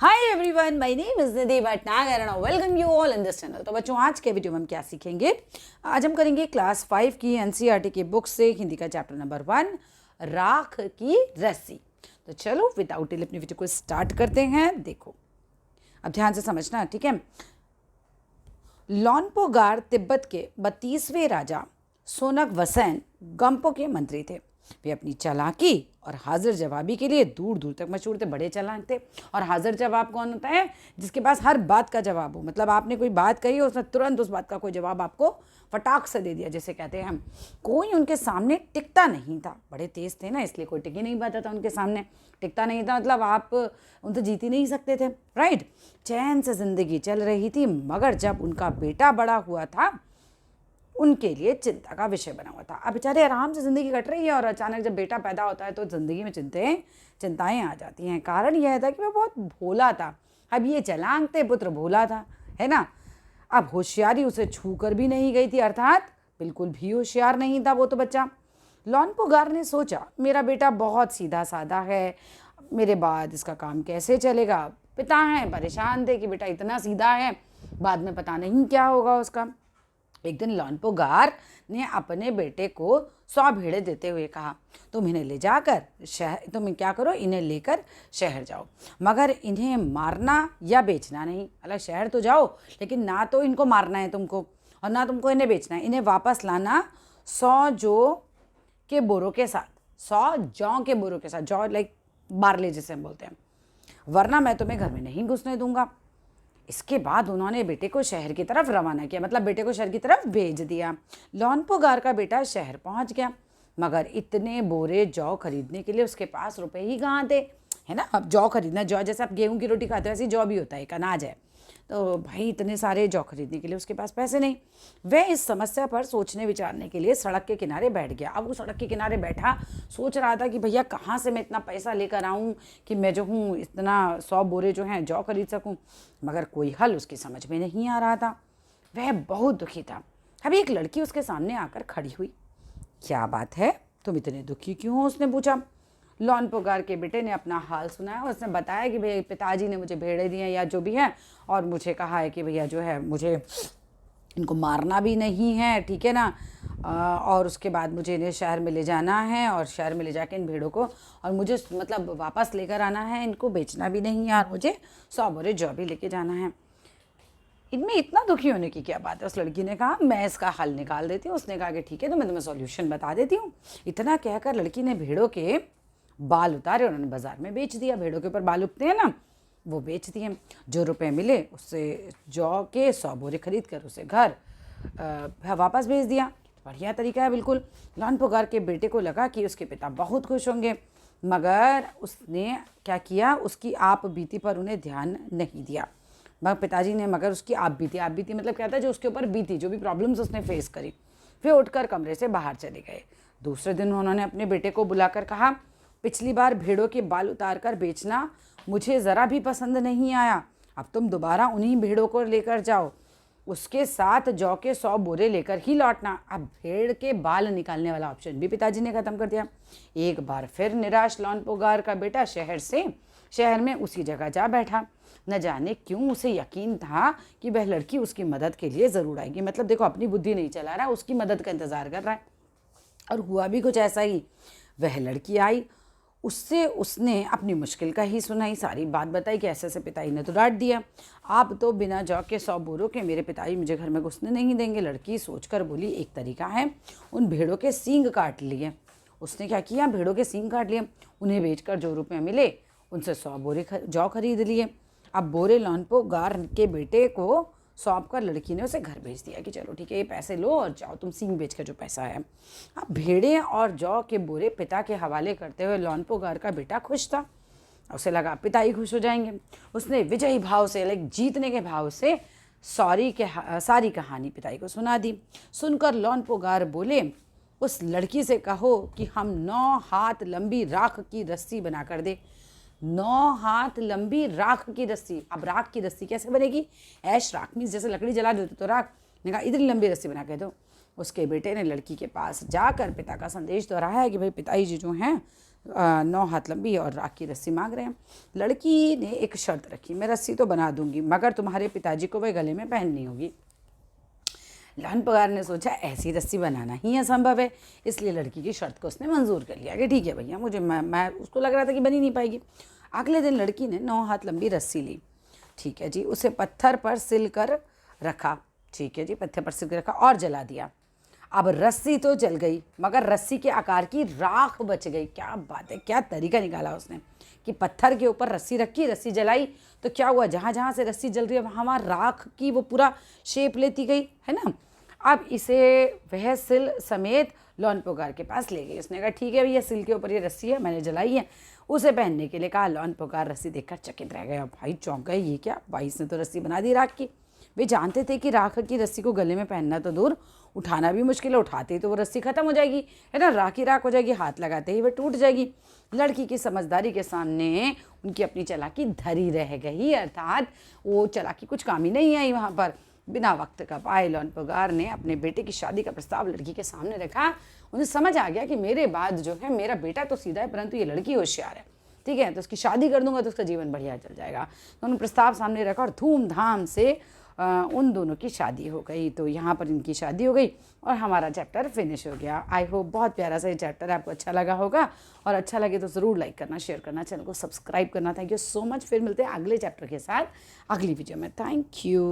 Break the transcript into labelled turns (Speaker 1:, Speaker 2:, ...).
Speaker 1: Hi everyone, my name is Nidhi Bhatnagar and welcome you all in this channel. तो बच्चों, आज के video में हम क्या सीखेंगे? आज हम करेंगे क्लास 5 की एनसीईआरटी की बुक से हिंदी का चैप्टर नंबर 1, राख की रस्सी। तो चलो विदाउट डिले अपनी वीडियो को स्टार्ट करते हैं। देखो, अब ध्यान से समझना, ठीक है। लॉन्पोगार तिब्बत के 32वें राजा सोनक वसैन गंपो के मंत्री थे। वे अपनी चालाकी और हाजिर जवाबी के लिए दूर दूर तक मशहूर थे। बड़े चालाक थे। और हाजिर जवाब कौन होता है? जिसके पास हर बात का जवाब हो। मतलब आपने कोई बात कही, उसने तुरंत उस बात का कोई जवाब आपको फटाक से दे दिया, जैसे कहते हैं हम। कोई उनके सामने टिकता नहीं था। बड़े तेज थे ना, इसलिए कोई टिक ही नहीं पाता था उनके सामने। टिकता नहीं था मतलब आप उनसे जीत ही नहीं सकते थे, राइट। चैन से जिंदगी चल रही थी, मगर जब उनका बेटा बड़ा हुआ था, उनके लिए चिंता का विषय बना हुआ था। अब बेचारे आराम से ज़िंदगी कट रही है और अचानक जब बेटा पैदा होता है तो ज़िंदगी में चिंताएं आ जाती हैं। कारण यह था कि वह बहुत भोला था। अब ये चालाक थे, पुत्र भोला था, है ना। अब होशियारी उसे छू कर भी नहीं गई थी, अर्थात बिल्कुल भी होशियार नहीं था वो तो बच्चा। लॉन्पोगार ने सोचा, मेरा बेटा बहुत सीधा साधा है, मेरे बाद इसका काम कैसे चलेगा। पिता हैं, परेशान थे कि बेटा इतना सीधा है, बाद में पता नहीं क्या होगा उसका। एक दिन लॉन्पोगार ने अपने बेटे को 100 भेड़ें देते हुए कहा, तुम इन्हें ले जाकर शहर, तुम क्या करो, इन्हें लेकर शहर जाओ, मगर इन्हें मारना या बेचना नहीं। अलग शहर तो जाओ, लेकिन ना तो इनको मारना है तुमको और ना तुमको इन्हें बेचना है। इन्हें वापस लाना 100 जौ के बोरों के साथ, 100 जौ के बोरों के साथ, जौ लाइक बार्ले जिसे हम बोलते हैं, वरना मैं तुम्हें घर में नहीं घुसने दूंगा। इसके बाद उन्होंने बेटे को शहर की तरफ रवाना किया, मतलब बेटे को शहर की तरफ भेज दिया। लॉन्पोगार का बेटा शहर पहुंच गया, मगर इतने बोरे जौ खरीदने के लिए उसके पास रुपए ही कहाँ थे, है ना। अब जौ खरीदना, जौ जैसे आप गेहूं की रोटी खाते हो वैसे जौ भी होता है, एक अनाज है। तो भाई इतने सारे जौ खरीदने के लिए उसके पास पैसे नहीं। वह इस समस्या पर सोचने विचारने के लिए सड़क के किनारे बैठ गया। अब वो सड़क के किनारे बैठा सोच रहा था कि भैया कहाँ से मैं इतना पैसा लेकर आऊँ कि मैं जो हूँ इतना 100 बोरे जो हैं जौ खरीद सकूँ। मगर कोई हल उसकी समझ में नहीं आ रहा था। वह बहुत दुखी था। अभी एक लड़की उसके सामने आकर खड़ी हुई। क्या बात है, तुम इतने दुखी क्यों हो? उसने पूछा। लॉन्पोगार के बेटे ने अपना हाल सुनाया। उसने बताया कि भैया पिताजी ने मुझे भेड़ें दी हैं या जो भी है, और मुझे कहा है कि भैया जो है मुझे इनको मारना भी नहीं है, ठीक है ना। और उसके बाद मुझे इन्हें शहर में ले जाना है और शहर में ले जाके इन भेड़ों को और मुझे मतलब वापस लेकर आना है, इनको बेचना भी नहीं है, और मुझे 100 बोरे जौ भी लेके जाना है। इनमें इतना दुखी होने की क्या बात है? उस लड़की ने कहा, मैं इसका हल निकाल देती हूँ। उसने कहा कि ठीक है, तो मैं तुम्हें सॉल्यूशन बता देती हूँ। इतना कहकर लड़की ने भेड़ों के बाल उतारे, उन्होंने बाजार में बेच दिया। भेड़ों के ऊपर बाल उगते हैं ना, वो बेच दिए। जो रुपए मिले उससे जौ के 100 बोरे खरीद कर उसे घर वापस भेज दिया। बढ़िया तरीका है बिल्कुल। लॉन्पोगार के बेटे को लगा कि उसके पिता बहुत खुश होंगे, मगर उसने क्या किया, उसकी आप बीती पर उन्हें ध्यान नहीं दिया। मगर पिताजी ने मगर उसकी आप बीती मतलब क्या था, जो उसके ऊपर बीती, जो भी प्रॉब्लम्स उसने फेस करी। फिर उठकर कमरे से बाहर चले गए। दूसरे दिन उन्होंने अपने बेटे को बुलाकर कहा, पिछली बार भेड़ों के बाल उतार कर बेचना मुझे ज़रा भी पसंद नहीं आया। अब तुम दोबारा उन्हीं भेड़ों को लेकर जाओ, उसके साथ जौ के 100 बोरे लेकर ही लौटना। अब भेड़ के बाल निकालने वाला ऑप्शन भी पिताजी ने ख़त्म कर दिया। एक बार फिर निराश लॉन्पोगार का बेटा शहर में उसी जगह जा बैठा। न जाने क्यों उसे यकीन था कि वह लड़की उसकी मदद के लिए ज़रूर आएगी। मतलब देखो, अपनी बुद्धि नहीं चला रहा, उसकी मदद का इंतज़ार कर रहा है। और हुआ भी कुछ ऐसा ही। वह लड़की आई, उससे उसने अपनी मुश्किल का ही सुनाई, सारी बात बताई कि ऐसे ऐसे पिताजी ने तो डांट दिया, आप तो बिना जौ के 100 बोरों के मेरे पिताजी मुझे घर में घुसने नहीं देंगे। लड़की सोचकर बोली, एक तरीका है, उन भेड़ों के सींग काट लिए। उसने क्या किया, भेड़ों के सींग काट लिए। उन्हें बेचकर जो रुपये मिले उनसे 100 बोरे जौ खरीद लिए। अब बोरे लॉन्पोगार के बेटे को सौंप कर लड़की ने उसे घर भेज दिया कि चलो ठीक है, ये पैसे लो और जाओ तुम सींग बेच कर जो पैसा है। अब भेड़ें और जौ के बोरे पिता के हवाले करते हुए लॉन्पोगार का बेटा खुश था। उसे लगा पिता ही खुश हो जाएंगे। उसने विजयी भाव से, लाइक जीतने के भाव से, सारी कहानी पिताजी को सुना दी। सुनकर लॉन्पोगार बोले, उस लड़की से कहो कि हम 9 हाथ लंबी राख की रस्सी बना कर दे। 9 हाथ लंबी राख की रस्सी। अब राख की रस्सी कैसे बनेगी? ऐश राख मीन्स जैसे लकड़ी जला देते तो राख, ने कहा इतनी लंबी रस्सी बना के दो। उसके बेटे ने लड़की के पास जाकर पिता का संदेश दोहराया कि भाई पिताजी जो हैं 9 हाथ लंबी और राख की रस्सी मांग रहे हैं। लड़की ने एक शर्त रखी, मैं रस्सी तो बना दूंगी मगर तुम्हारे पिताजी को वह गले में पहननी होगी। लॉन ने सोचा ऐसी रस्सी बनाना ही असंभव है, इसलिए लड़की की शर्त को उसने मंजूर कर लिया कि ठीक है भैया, मुझे मैं उसको लग रहा था कि बनी नहीं पाएगी। अगले दिन लड़की ने 9 हाथ लंबी रस्सी ली, ठीक है जी, उसे पत्थर पर सिल कर रखा, ठीक है जी, पत्थर पर सिल कर रखा और जला दिया। अब रस्सी तो जल गई मगर रस्सी के आकार की राख बच गई। क्या बात है, क्या तरीका निकाला उसने कि पत्थर के ऊपर रस्सी रखी, रस्सी जलाई तो क्या हुआ, जहाँ जहाँ से रस्सी जल रही है वहाँ राख की वो पूरा शेप लेती गई, है ना। अब इसे वह सिल समेत लॉन के पास ले गई। उसने कहा ठीक है भैया, सिल के ऊपर ये रस्सी है, मैंने जलाई है। उसे पहनने के लिए कहा। लॉन रस्सी देखकर चकित रह गया, भाई चौंक गए, ये क्या, भाई इसने तो रस्सी बना दी राख की। वे जानते थे कि राख की रस्सी को गले में पहनना तो दूर, उठाना भी मुश्किल है, उठाते ही तो वो रस्सी खत्म हो जाएगी, है ना, राख ही राख हो जाएगी, हाथ लगाते ही वह टूट जाएगी। लड़की की समझदारी के सामने उनकी अपनी चालाकी धरी रह गई, अर्थात वो चालाकी कुछ काम ही नहीं आई वहाँ पर। बिना वक्त का पाए लॉन ने अपने बेटे की शादी का प्रस्ताव लड़की के सामने रखा। उन्हें समझ आ गया कि मेरे बाद जो है मेरा बेटा तो सीधा है परंतु ये लड़की होशियार है, ठीक है, तो उसकी शादी कर दूंगा तो उसका जीवन बढ़िया चल जाएगा। तो उन्होंने प्रस्ताव सामने रखा और धूमधाम से उन दोनों की शादी हो गई। तो यहाँ पर इनकी शादी हो गई और हमारा चैप्टर फिनिश हो गया। आई होप बहुत प्यारा सा ये चैप्टर आपको अच्छा लगा होगा, और अच्छा लगे तो ज़रूर लाइक करना, शेयर करना, चैनल को सब्सक्राइब करना। Thank you so much. फिर मिलते हैं अगले चैप्टर के साथ अगली वीडियो में। Thank you.